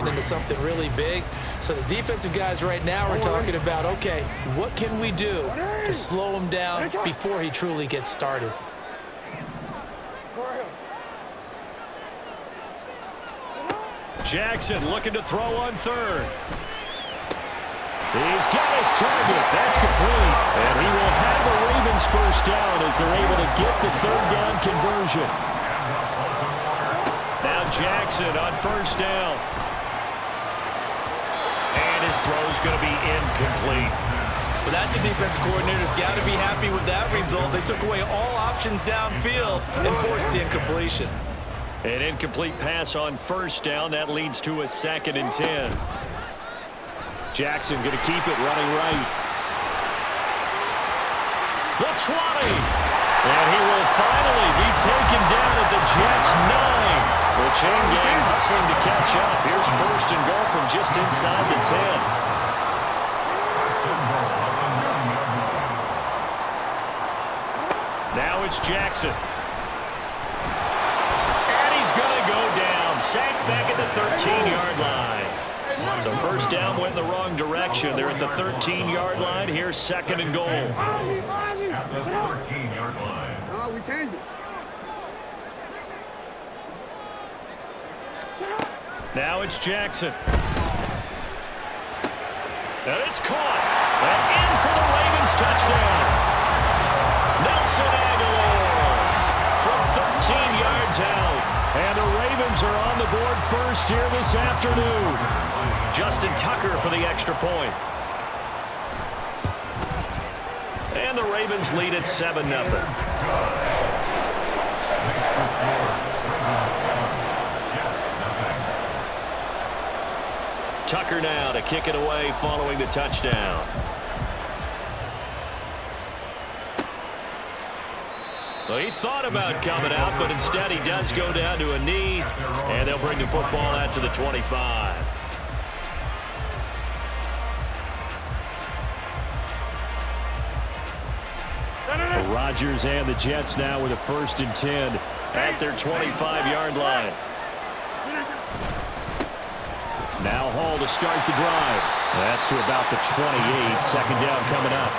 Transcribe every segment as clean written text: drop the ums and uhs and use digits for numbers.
into something really big. So the defensive guys right now are talking about, okay, what can we do to slow him down before he truly gets started? Jackson looking to throw on third. He's got his target. That's complete. And he will have a Ravens first down as they're able to get the third down conversion. Now Jackson on first down. And his throw's going to be incomplete. Well, that's a defensive coordinator's got to be happy with that result. They took away all options downfield and forced the incompletion. An incomplete pass on first down. That leads to a 2nd and 10. Jackson going to keep it running right. The 20. And he will finally be taken down at the Jets' 9. The chain gang hustling to catch up. Here's 1st and goal from just inside the 10. Now it's Jackson. And he's going to go down. Sacked back at the 13-yard line. So first down went in the wrong direction. They're at the 13-yard line. Here's 2nd and goal. At the 13-yard line. Oh, we changed it. Now it's Jackson. And it's caught. And in for the Ravens touchdown. Nelson Aguilar from 13 yards out. And the Ravens are on the board first here this afternoon. Justin Tucker for the extra point. And the Ravens lead at 7-0. Tucker now to kick it away following the touchdown. Well, he thought about coming out, but instead he does go down to a knee, and they'll bring the football out to the 25. Rodgers and the Jets now with a 1st and 10 at their 25-yard line. Now Hall to start the drive. That's to about the 28. 2nd down coming up.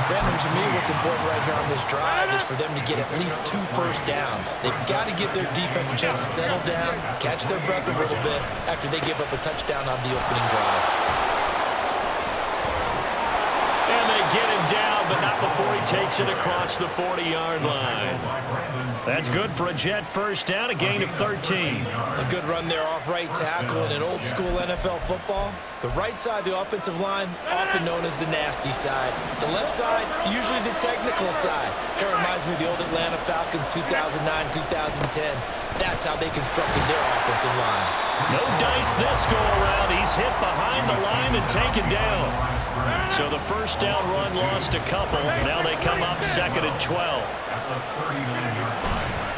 Brandon, to me, what's important right here on this drive is for them to get at least 2 first downs. They've got to give their defense a chance to settle down, catch their breath a little bit after they give up a touchdown on the opening drive. And they get him down, but not before he takes it across the 40-yard line. That's good for a Jet first down, a gain of 13. A good run there off right tackle in an old-school NFL football. The right side, the offensive line, often known as the nasty side. The left side, usually the technical side. Kind of reminds me of the old Atlanta Falcons 2009-2010. That's how they constructed their offensive line. No dice this go-around. He's hit behind the line and taken down. So the first down run lost a couple. Now they come up 2nd and 12.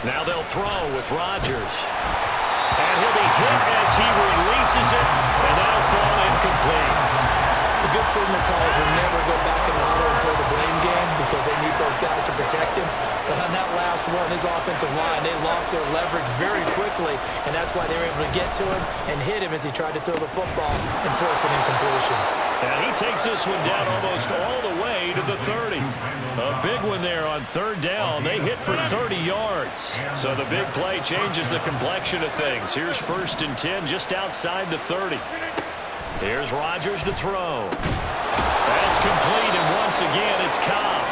Now they'll throw with Rodgers. And he'll be hit as he releases it, and that'll fall incomplete. The good signal callers will never go back in the huddle and play the blame game because they need those guys to protect him. But on that last one, his offensive line, they lost their leverage very quickly, and that's why they were able to get to him and hit him as he tried to throw the football and force an incompletion. And he takes this one down almost all the way to the 30. A big one there on 3rd down. They hit for 30 yards. So the big play changes the complexion of things. Here's 1st and 10 just outside the 30. Here's Rodgers to throw. That's complete, and once again it's Cobb.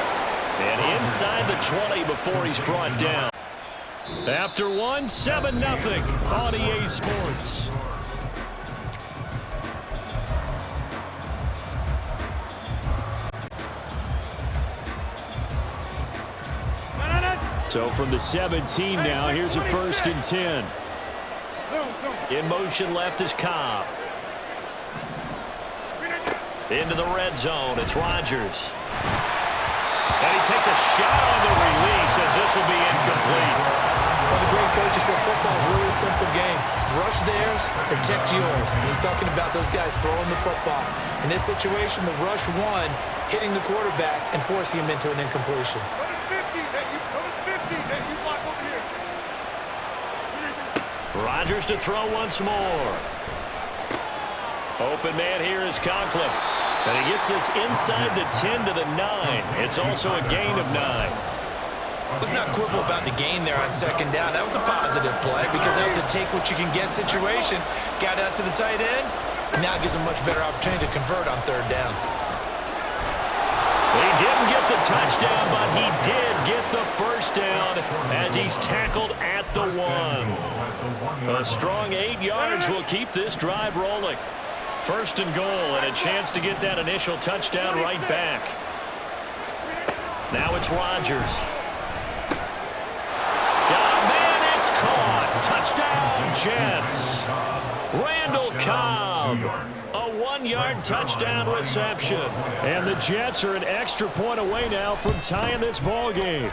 And inside the 20 before he's brought down. After one, 7-0 on EA Sports. So from the 17 now, here's a 1st and 10. In motion left is Cobb. Into the red zone, it's Rodgers. And he takes a shot on the release as this will be incomplete. Well, the great coach said football is really a simple game. Rush theirs, protect yours. And he's talking about those guys throwing the football. In this situation, the rush one, hitting the quarterback and forcing him into an incompletion. Rodgers to throw once more. Open man here is Conklin. And he gets this inside the 10 to the 9. It's also a gain of 9. Let's not quibble about the gain there on second down. That was a positive play because that was a take-what-you-can-get situation. Got out to the tight end. Now it gives him a much better opportunity to convert on third down. He didn't get the touchdown, but he did get the first down as he's tackled at the 1. A strong 8 yards will keep this drive rolling. First and goal, and a chance to get that initial touchdown right back. Now it's Rodgers. Got a man, it's caught. Touchdown, Jets. Randall Cobb. A 1-yard touchdown reception. And the Jets are an extra point away now from tying this ball game.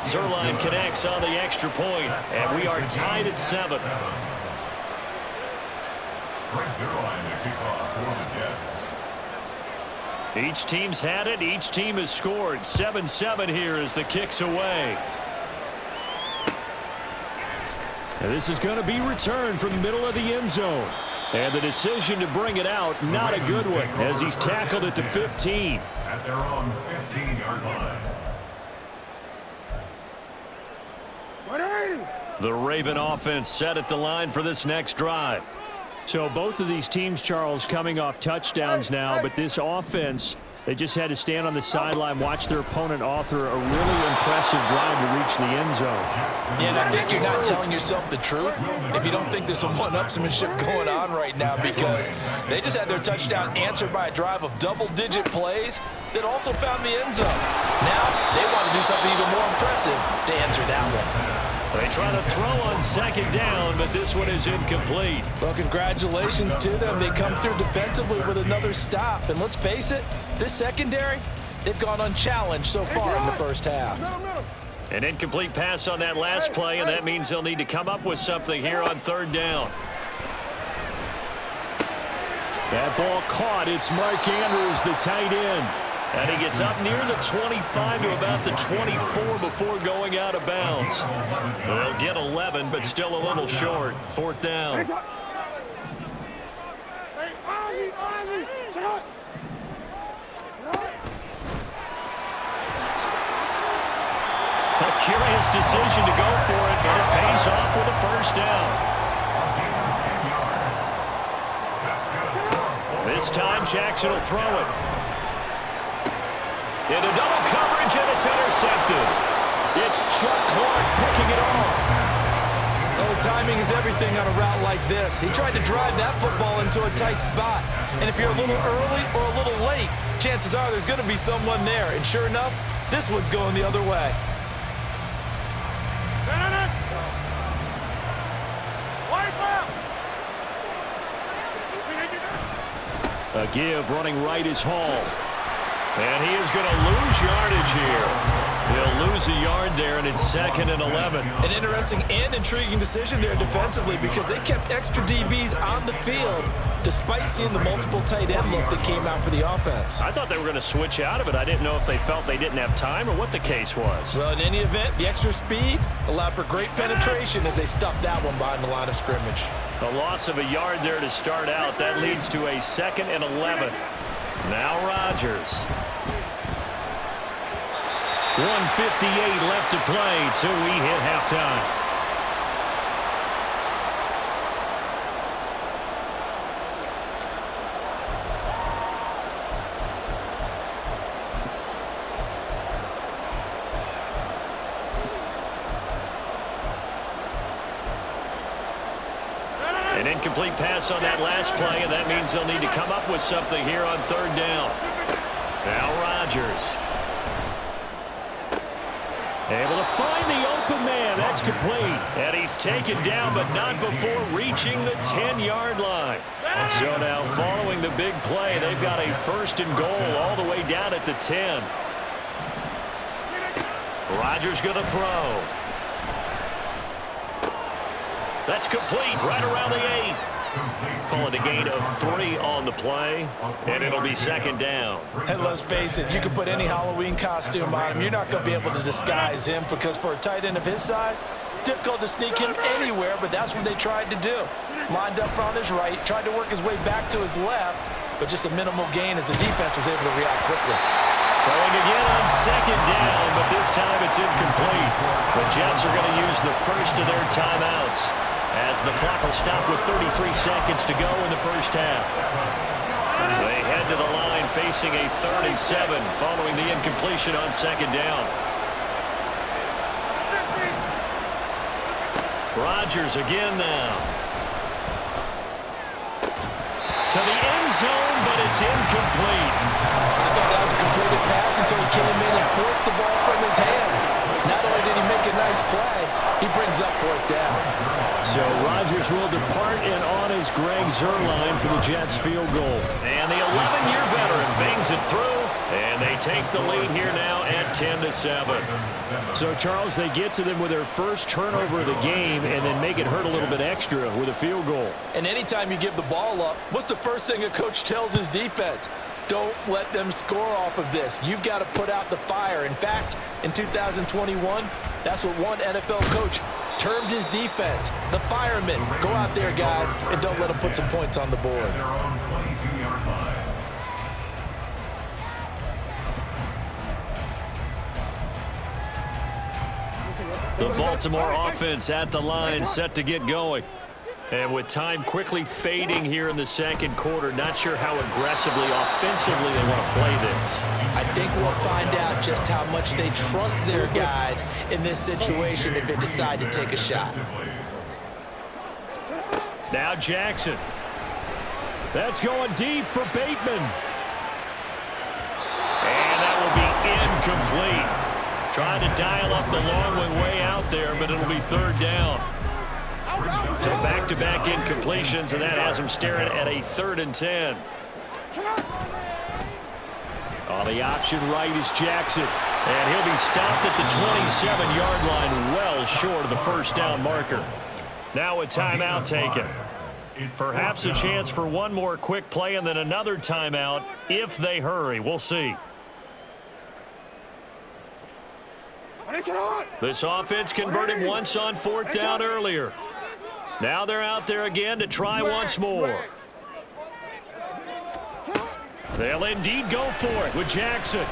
Zerline connects on the extra point, and we are tied at 7. Each team's had it. Each team has scored. 7-7 here as the kick's away. And this is going to be returned from the middle of the end zone. And the decision to bring it out, not a good one, as he's tackled at the 15. At their own 15-yard line. The Raven offense set at the line for this next drive. So both of these teams, Charles, coming off touchdowns now, but this offense, they just had to stand on the sideline, watch their opponent author a really impressive drive to reach the end zone. Yeah, and I think you're not telling yourself the truth if you don't think there's some one-upsmanship going on right now, because they just had their touchdown answered by a drive of double-digit plays that also found the end zone. Now they want to do something even more impressive to answer that one. They try to throw on second down, but this one is incomplete. Well, congratulations to them. They come through defensively with another stop. And let's face it, this secondary, they've gone unchallenged so far in the first half. An incomplete pass on that last play, and that means they'll need to come up with something here on third down. That ball caught. It's Mark Andrews, the tight end. And he gets up near the 25 to about the 24 before going out of bounds. They'll get 11, but still a little short. Fourth down. A curious decision to go for it, but it pays off with a first down. This time Jackson will throw it. Into double coverage, and it's intercepted. It's Chuck Clark picking it off. Well, timing is everything on a route like this. He tried to drive that football into a tight spot. And if you're a little early or a little late, chances are there's going to be someone there. And sure enough, this one's going the other way. A give running right is Hall. And he is going to lose yardage here. He'll lose a yard there, and it's 2nd and 11. An interesting and intriguing decision there defensively, because they kept extra DBs on the field despite seeing the multiple tight end look that came out for the offense. I thought they were going to switch out of it. I didn't know if they felt they didn't have time or what the case was. Well, in any event, the extra speed allowed for great penetration as they stuffed that one behind the line of scrimmage. A loss of a yard there to start out. That leads to a 2nd and 11. Now Rodgers. 1:58 left to play till we hit halftime. An incomplete pass on that last play, and that means they'll need to come up with something here on third down. Now Rodgers. Able to find the open man. That's complete. And he's taken down, but not before reaching the 10-yard line. So now following the big play, they've got a 1st and goal all the way down at the 10. Rodgers going to throw. That's complete right around the 8. Call it a gain of 3 on the play, and it'll be 2nd down. And let's face it, you can put any Halloween costume on him. You're not going to be able to disguise him, because for a tight end of his size, difficult to sneak him anywhere, but that's what they tried to do. lined up on his right, tried to work his way back to his left, but just a minimal gain as the defense was able to react quickly. Throwing again on second down, but this time it's incomplete. The Jets are going to use the first of their timeouts as the clock will stop with 33 seconds to go in the first half. They head to the line facing a 3rd and 7 following the incompletion on second down. Rodgers again now. To the end zone, but it's incomplete. I thought that was a completed pass until he came in and forced the ball from his hands. Not only did he make a nice play, he brings up 4th down. So Rodgers will depart, and on is Greg Zuerlein for the Jets field goal. And the 11-year veteran bangs it through, and they take the lead here now at 10-7. So, Charles, they get to them with their first turnover of the game and then make it hurt a little bit extra with a field goal. And anytime you give the ball up, what's the first thing a coach tells his defense? Don't let them score off of this. You've got to put out the fire. In fact, in 2021, that's what one NFL coach termed his defense, the firemen. Go out there, guys, and don't let them put some points on the board. Their own 22-yard line. The Baltimore offense at the line, set to get going. And with time quickly fading here in the second quarter, not sure how aggressively, offensively they want to play this. I think we'll find out just how much they trust their guys in this situation if they decide to take a shot. Now Jackson. That's going deep for Bateman. And that will be incomplete. Trying to dial up the long way out there, but it'll be 3rd down. So back-to-back incompletions, and that has him staring at a 3rd and 10. On the option right is Jackson. And he'll be stopped at the 27-yard line, well short of the first down marker. Now a timeout taken. Perhaps a chance for one more quick play and then another timeout if they hurry. We'll see. This offense converted once on 4th down earlier. Now they're out there again to try once more. They'll indeed go for it with Jackson.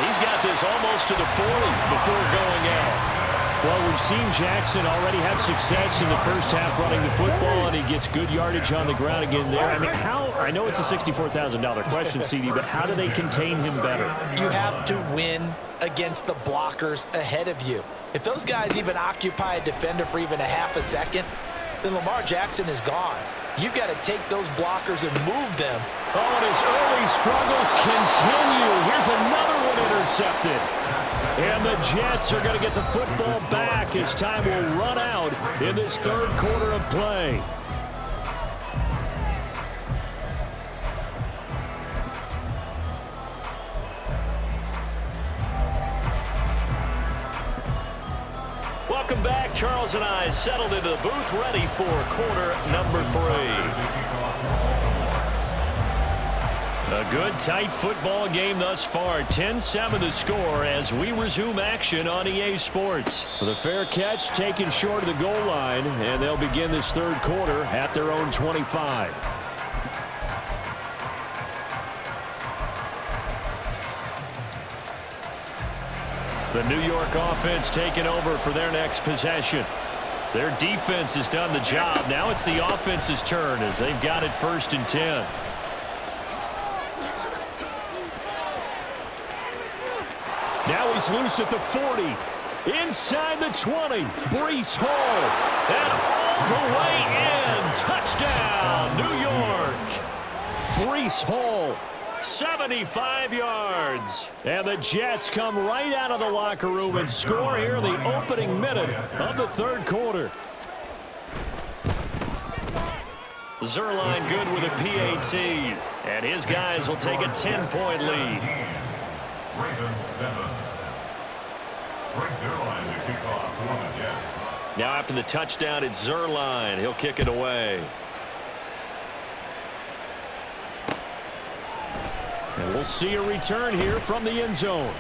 He's got this almost to the 40 before going out. Well, we've seen Jackson already have success in the first half running the football, and he gets good yardage on the ground again there. I mean, I know it's a $64,000 question, CD, but how do they contain him better? You have to win against the blockers ahead of you. If those guys even occupy a defender for even a half a second, then Lamar Jackson is gone. You've got to take those blockers and move them. Oh, and his early struggles continue. Here's another one intercepted. And the Jets are going to get the football back as time will run out in this 3rd quarter of play. Welcome back. Charles and I settled into the booth, ready for quarter number 3. A good, tight football game thus far. 10-7 the score as we resume action on EA Sports. With a fair catch taken short of the goal line, and they'll begin this 3rd quarter at their own 25. The New York offense taking over for their next possession. Their defense has done the job. Now it's the offense's turn as they've got it 1st and 10. Now he's loose at the 40. Inside the 20. Breece Hall. And all the way in. Touchdown, New York. Breece Hall. 75 yards. And the Jets come right out of the locker room and score here in the opening minute of the 3rd quarter. Zuerlein good with a PAT. And his guys will take a 10-point lead. Ravens 7. Greg Zuerlein to kick off for the Jets. Now after the touchdown, it's Zuerlein. He'll kick it away. And we'll see a return here from the end zone.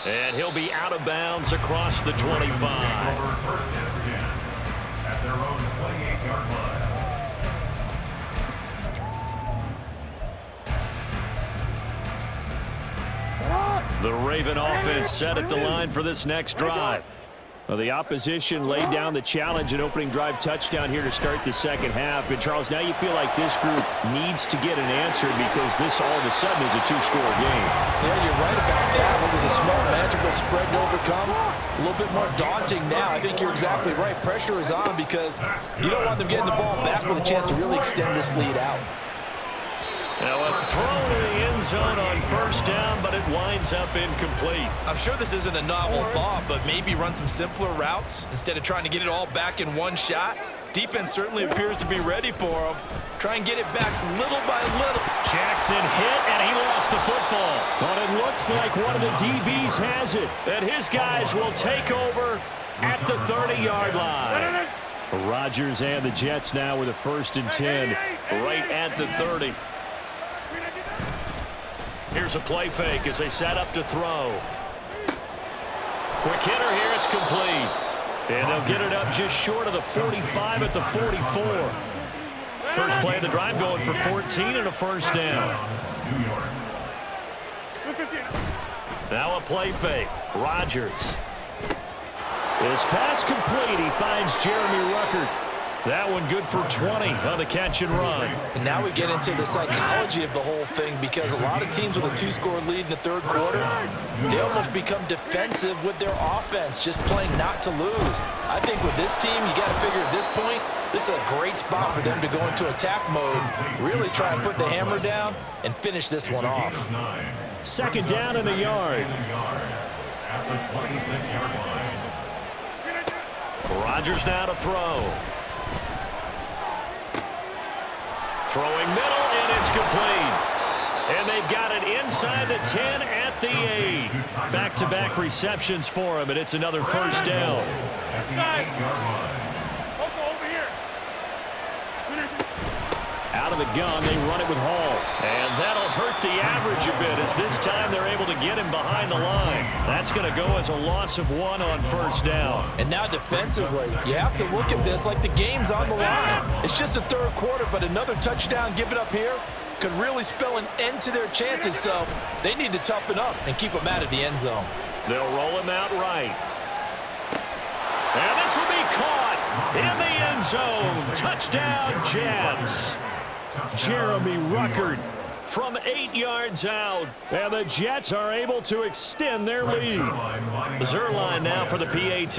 And he'll be out of bounds across the 25. First and 10 at their own 28-yard line. The Raven offense set at the line for this next drive. Well, the opposition laid down the challenge and opening drive touchdown here to start the second half. And, Charles, now you feel like this group needs to get an answer because this all of a sudden is a two-score game. Yeah, you're right about that. It was a small, manageable spread to overcome. A little bit more daunting now. I think you're exactly right. Pressure is on because you don't want them getting the ball back with a chance to really extend this lead out. Now a throw to the end zone on first down, but it winds up incomplete. I'm sure this isn't a novel thought, but maybe run some simpler routes instead of trying to get it all back in one shot. Defense certainly appears to be ready for him. Try and get it back little by little. Jackson hit, and he lost the football. But it looks like one of the DBs has it. And his guys will take over at the 30-yard line. Rodgers and the Jets now with a 1st and 10. Right at the 30. Here's a play fake as they set up to throw. Quick hitter here, it's complete. And they'll get it up just short of the 45 at the 44. First play of the drive going for 14 and a first down. Now a play fake. Rodgers. This pass complete. He finds Jeremy Ruckert. That one good for 20 on the catch and run. And now we get into the psychology of the whole thing because a lot of teams with a 2-score lead in the third quarter, they almost become defensive with their offense, just playing not to lose. I think with this team, you got to figure at this point, this is a great spot for them to go into attack mode, really try and put the hammer down and finish this one off. 2nd down and a yard. At the 26-yard line. Rodgers now to throw. Throwing middle, and it's complete. And they've got it inside the 10 at the 8. Back-to-back receptions for him, and it's another first down. Out of the gun, they run it with Hall. And that'll hurt the average a bit as this time they're able to get him behind the line. That's going to go as a loss of 1 on first down. And now defensively, you have to look at this like the game's on the line. It's just the third quarter, but another touchdown given up here could really spell an end to their chances, so they need to toughen up and keep them out of the end zone. They'll roll him out right. And this will be caught in the end zone. Touchdown, Jets. Jeremy Ruckert from 8 yards out. And the Jets are able to extend their lead. Zerline now for the PAT.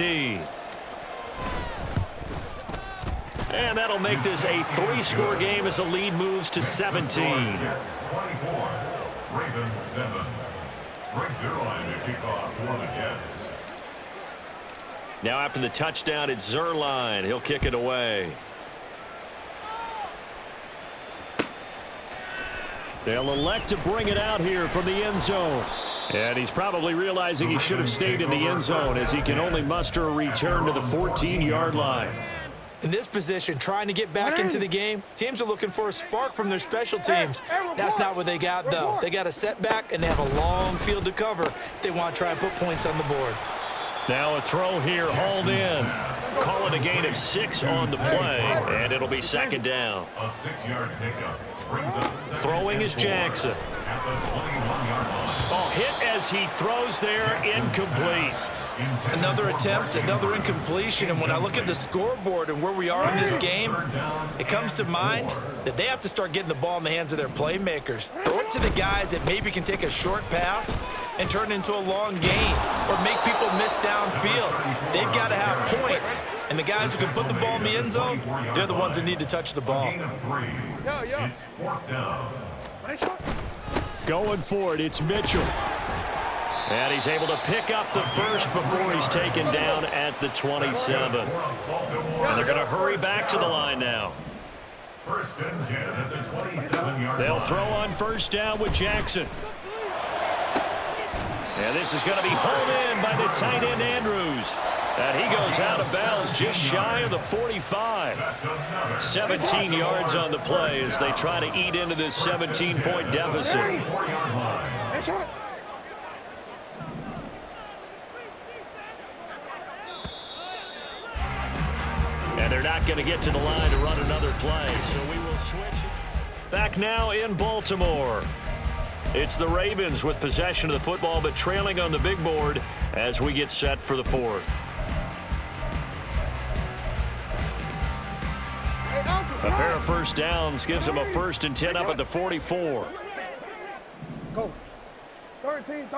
And that'll make this a 3-score game as the lead moves to 17. Jets 24, Ravens 7. Greg Zerline to kick off for the Jets. Now after the touchdown, it's Zerline. He'll kick it away. They'll elect to bring it out here from the end zone. And he's probably realizing he should have stayed in the end zone as he can only muster a return to the 14-yard line. In this position, trying to get back into the game, teams are looking for a spark from their special teams. That's not what they got, though. They got a setback, and they have a long field to cover if they want to try and put points on the board. Now a throw here, hauled in. Call it a gain of 6 on the play, and it'll be 2nd down. A 6-yard pickup brings up throwing is Jackson. At the 21-yard line. Oh, hit as he throws there, incomplete. Another attempt, another incompletion, and when I look at the scoreboard and where we are in this game, it comes to mind that they have to start getting the ball in the hands of their playmakers. Throw it to the guys that maybe can take a short pass and turn it into a long gain or make people miss downfield. They've got to have points, and the guys who can put the ball in the end zone, they're the ones that need to touch the ball. It's 4th down. Going for it, it's Mitchell. And he's able to pick up the first before he's taken down at the 27. And they're going to hurry back to the line now. 1st and 10 at the 27-yard line. They'll throw on first down with Jackson. And this is going to be hauled in by the tight end Andrews. And he goes out of bounds just shy of the 45. 17 yards on the play as they try to eat into this 17-point deficit. And they're not going to get to the line to run another play, so we will switch. Back now in Baltimore. It's the Ravens with possession of the football, but trailing on the big board as we get set for the fourth. A pair of first downs gives them a 1st and 10 up at the 44. Go. 13.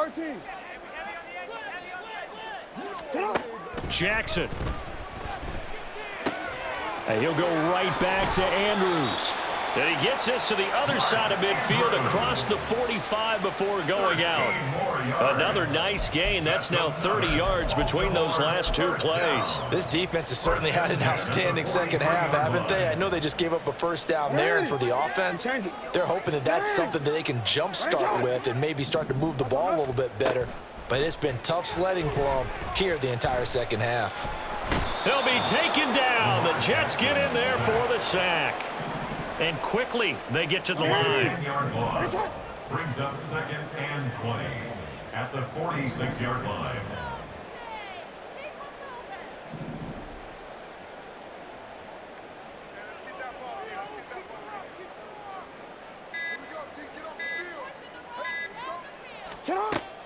Jackson. And he'll go right back to Andrews. And he gets this to the other side of midfield across the 45 before going out. Another nice gain. That's now 30 yards between those last two plays. This defense has certainly had an outstanding second half, haven't they? I know they just gave up a first down there, and for the offense, they're hoping that that's something that they can jumpstart with and maybe start to move the ball a little bit better. But it's been tough sledding for them here the entire second half. He'll be taken down. The Jets get in there for the sack. And quickly, they get to the line. 10-yard loss brings up 2nd and 20 at the 46-yard line.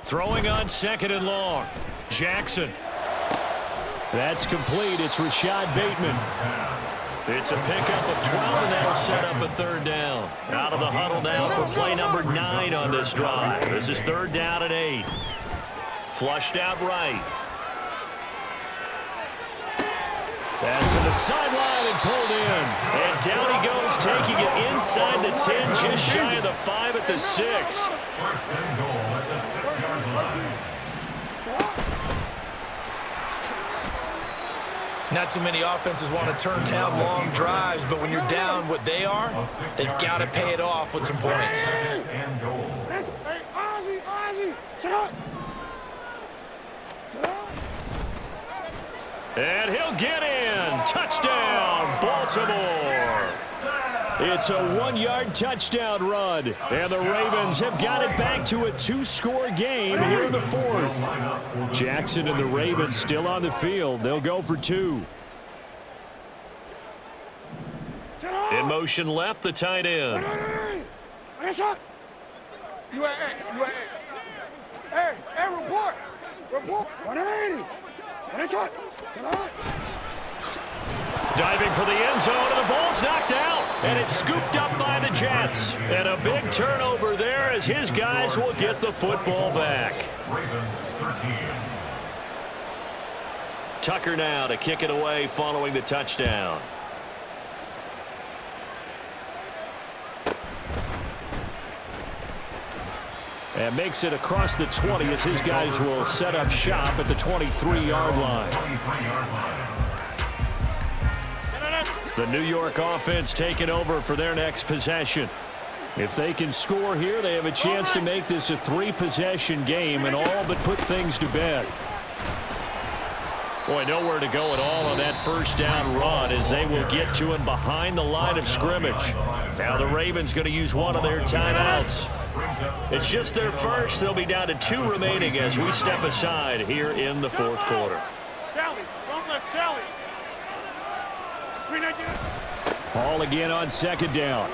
Throwing on 2nd and long. Jackson. That's complete. It's Rashad Bateman. It's a pickup of 12, and that'll set up a 3rd down. Out of the huddle now for play number 9 on this drive. This is 3rd down and 8. Flushed out right. Pass to the sideline and pulled in. And down he goes, taking it inside the 10, just shy of the 5 at the 6. 1st and goal at the 6-yard line. Not too many offenses want to turn down long drives, but when you're down what they are, they've got to pay it off with some points. And goal. Hey, Ozzie, sit up. And he'll get in. Touchdown, Baltimore. It's a 1-yard touchdown run. And the Ravens have got it back to a 2-score game here in the 4th. Jackson and the Ravens still on the field. They'll go for 2. In motion left, the tight end. Hey, report. 180. Diving for the end zone, and the ball's knocked out. And it's scooped up by the Jets. And a big turnover there as his guys will get the football back. Ravens 13. Tucker now to kick it away following the touchdown. And makes it across the 20 as his guys will set up shop at the 23-yard line. The New York offense taking over for their next possession. If they can score here, they have a chance to make this a 3-possession game and all but put things to bed. Boy, nowhere to go at all on that first down run as they will get to him behind the line of scrimmage. Now the Ravens going to use one of their timeouts. It's just their first. They'll be down to 2 remaining as we step aside here in the 4th quarter. Hall again on 2nd down.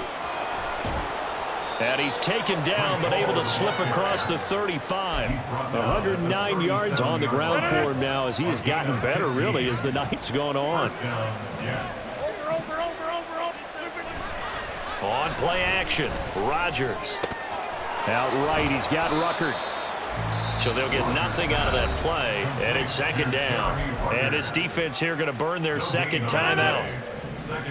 And he's taken down but able to slip across the 35. 109 yards on the ground for him now as he has gotten better really as the night's gone on. On play action, Rodgers. Out right, he's got Ruckert. So they'll get nothing out of that play, and it's 2nd down. And his defense here going to burn their 2nd timeout.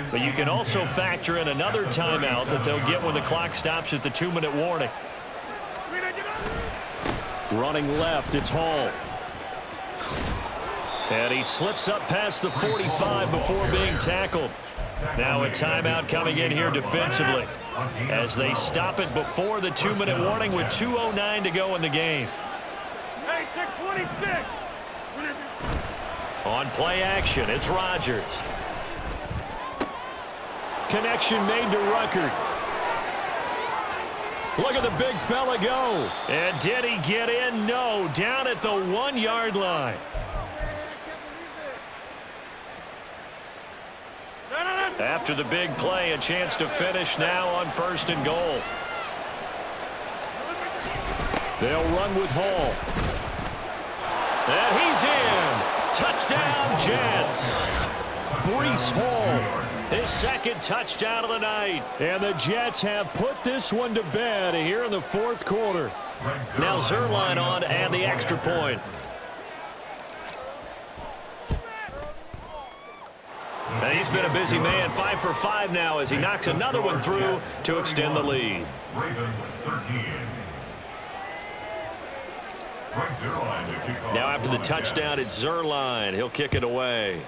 But you can also factor in another timeout that they'll get when the clock stops at the 2-minute warning. Running left, it's Hall. And he slips up past the 45 before being tackled. Now a timeout coming in here defensively as they stop it before the 2-minute warning with 2:09 to go in the game. On play action, it's Rodgers. Connection made to Ruckert. Look at the big fella go. And did he get in? No. Down at the 1-yard line. After the big play, a chance to finish now on 1st and goal. They'll run with Hall. And he's in. Touchdown, Jets. Breece Hall. His 2nd touchdown of the night. And the Jets have put this one to bed here in the 4th quarter. Now Zerline on and the extra point. And he's been a busy man, 5 for 5 now as he knocks another one through to extend the lead. Ravens 13. Now after the touchdown, it's Zerline. He'll kick it away.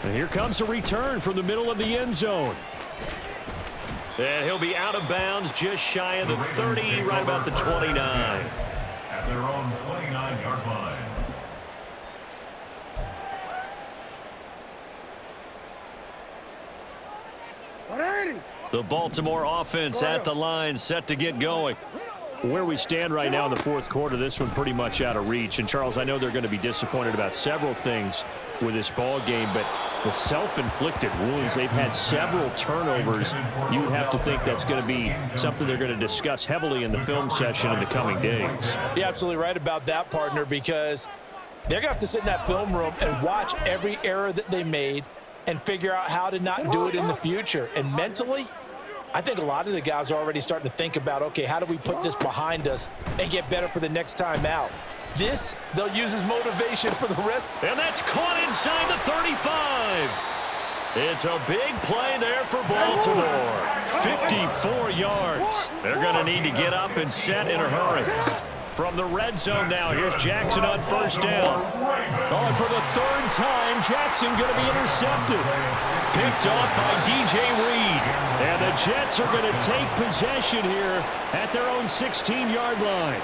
And here comes a return from the middle of the end zone. And he'll be out of bounds just shy of the 30, right about the 29. At their own 29-yard line. The Baltimore offense at the line, set to get going. Where we stand right now in the 4th quarter, this one pretty much out of reach. And, Charles, I know they're going to be disappointed about several things with this ball game, but the self-inflicted wounds, they've had several turnovers. You would have to think that's going to be something they're going to discuss heavily in the film session in the coming days. You're absolutely right about that, partner, because they're going to have to sit in that film room and watch every error that they made and figure out how to not do it in the future. And mentally, I think a lot of the guys are already starting to think about, okay, how do we put this behind us and get better for the next time out? This, they'll use as motivation for the rest. And that's caught inside the 35. It's a big play there for Baltimore. 54 yards. They're going to need to get up and set in a hurry. From the red zone now, here's Jackson on 1st down. Oh, and for the 3rd time, Jackson going to be intercepted. Picked off by DJ Reed. And the Jets are going to take possession here at their own 16-yard line.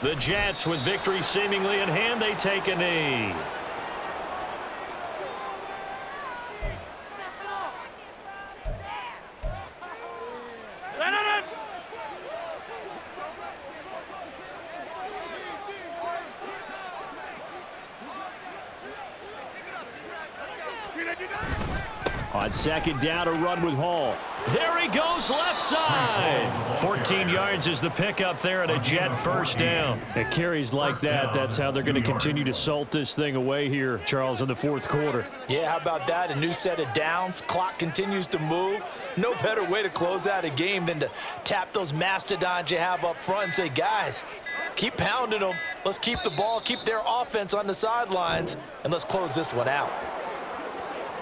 The Jets, with victory seemingly in hand, they take a knee. On 2nd down, a run with Hall. There he goes, left side. 14 yards is the pickup there at a Jet 1st down. At carries like that, that's how they're going to continue to salt this thing away here, Charles, in the 4th quarter. Yeah, how about that? A new set of downs. Clock continues to move. No better way to close out a game than to tap those mastodons you have up front and say, guys, keep pounding them. Let's keep the ball, keep their offense on the sidelines, and let's close this one out.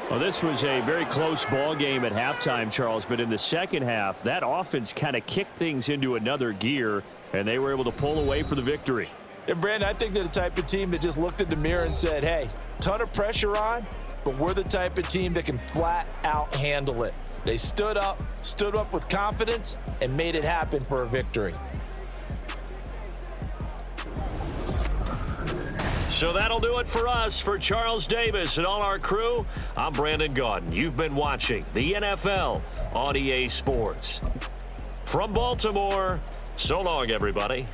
Well, this was a very close ball game at halftime, Charles, but in the 2nd half, that offense kind of kicked things into another gear, and they were able to pull away for the victory. And, Brandon, I think they're the type of team that just looked in the mirror and said, hey, ton of pressure on, but we're the type of team that can flat out handle it. They stood up with confidence, and made it happen for a victory. So that'll do it for us. For Charles Davis and all our crew, I'm Brandon Gaudin. You've been watching the NFL on EA Sports. From Baltimore, so long, everybody.